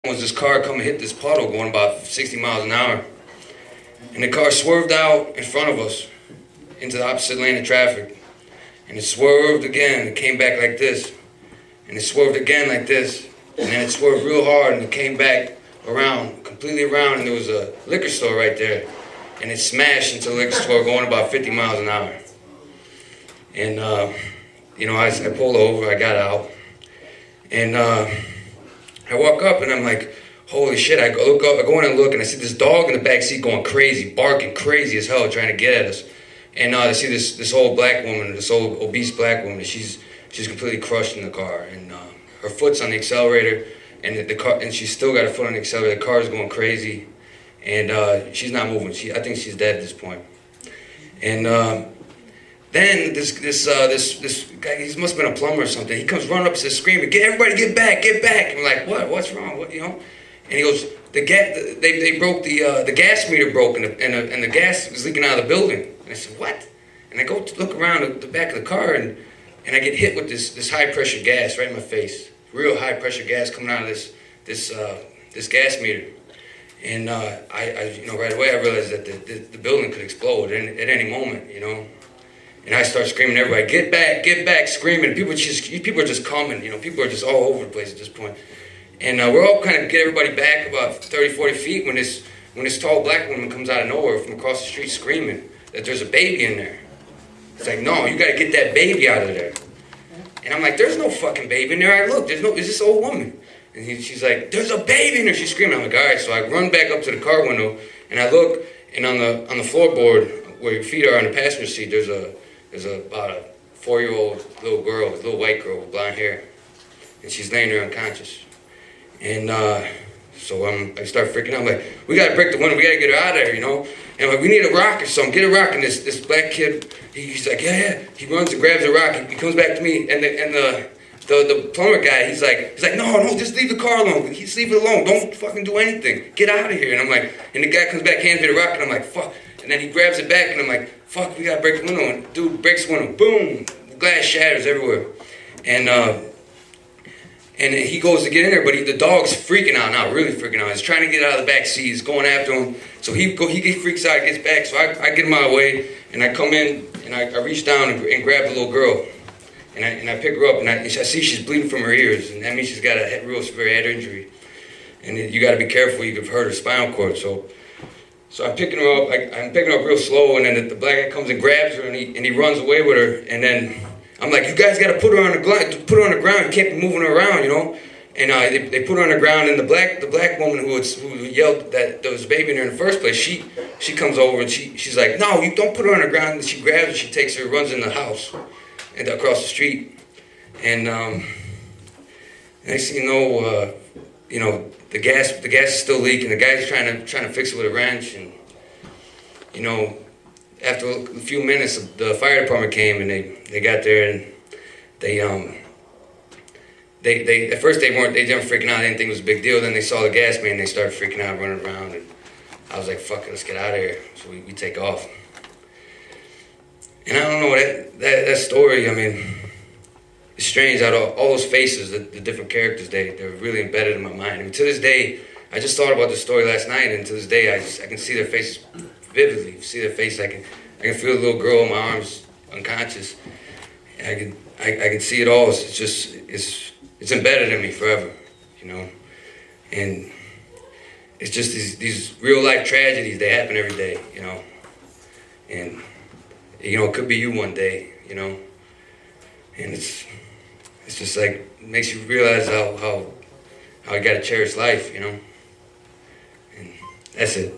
was this car come and hit this puddle going about 60 miles an hour. And the car swerved out in front of us into the opposite lane of traffic. And it swerved again, it came back like this. And it swerved again like this. And then it swerved real hard and it came back around, completely around, and there was a liquor store right there. And it smashed into the liquor store going about 50 miles an hour. And, I pulled over, I got out. And I walk up and I'm like, holy shit, I go in and look and I see this dog in the back seat going crazy, barking crazy as hell, trying to get at us. And I see this old black woman, this old obese black woman, she's completely crushed in the car. And her foot's on the accelerator, and and she's still got her foot on the accelerator. The car's going crazy, and she's not moving. I think she's dead at this point. And then this guy, he must have been a plumber or something. He comes running up and says, screaming, everybody get back, get back. And we're like, what? What's wrong? What, And he goes, they broke the gas meter broke, and the gas was leaking out of the building. And I said, what? And I go to look around at the back of the car, and I get hit with this high pressure gas right in my face. Real high pressure gas coming out of this gas meter. And I right away I realized that the building could explode at any moment, And I start screaming at everybody, get back, screaming. People are just coming, people are just all over the place at this point. And we're all kind of get everybody back about 30, 40 feet when this tall black woman comes out of nowhere from across the street screaming that there's a baby in there. It's like, no, you got to get that baby out of there. And I'm like, there's no fucking baby in there. I look, is this old woman? And she's like, there's a baby in there. She's screaming. I'm like, all right. So I run back up to the car window and I look, and on the floorboard where your feet are on the passenger seat, there's about a 4-year-old little girl, a little white girl with blonde hair, and she's laying there unconscious. And so I start freaking out. I'm like, we gotta break the window. We gotta get her out of there, And I'm like, we need a rock or something. Get a rock. And this black kid, he's like, yeah. He runs and grabs a rock. He comes back to me, and the plumber guy, he's like, no, just leave the car alone. Just leave it alone. Don't fucking do anything. Get out of here. And I'm like, and the guy comes back, hands me the rock, and I'm like, fuck. And then he grabs it back, and I'm like, fuck, we gotta break the window. And dude breaks the window. Boom. The glass shatters everywhere. And he goes to get in there, but the dog's freaking out now, really freaking out. He's trying to get out of the back seat. He's going after him. So he freaks out, gets back. So I get him out of the way, and I come in, and I reach down and grab the little girl. And I pick her up, and I see she's bleeding from her ears. And that means she's got a real severe head injury. And you got to be careful. You could hurt her spinal cord. So I'm picking her up. I'm picking her up real slow, and then the black guy comes and grabs her, and he runs away with her. And then I'm like, you guys got to put her on the ground. You can't be moving her around, And they put her on the ground, and the black woman who yelled that there was a baby in there in the first place, she comes over and she's like, no, you don't put her on the ground. And she grabs her, she takes her, runs in the house and across the street. And next thing you know, the gas is still leaking. The guy's trying to fix it with a wrench, and after a few minutes, the fire department came, and they got there, and they at first they didn't freaking out. They didn't think it was a big deal. Then they saw the gas man, and they started freaking out, running around, and I was like, fuck it, let's get out of here. So we take off. And I don't know, that story, I mean, it's strange. Out of all those faces, the different characters, they're really embedded in my mind. I mean, to this day, I just thought about the story last night, and to this day, I can see their faces vividly. See their face. I can feel the little girl in my arms, unconscious. I can see it all. It's embedded in me forever, And it's just these real life tragedies. They happen every day, And it could be you one day, And it's just like, it makes you realize how you gotta cherish life, And that's it.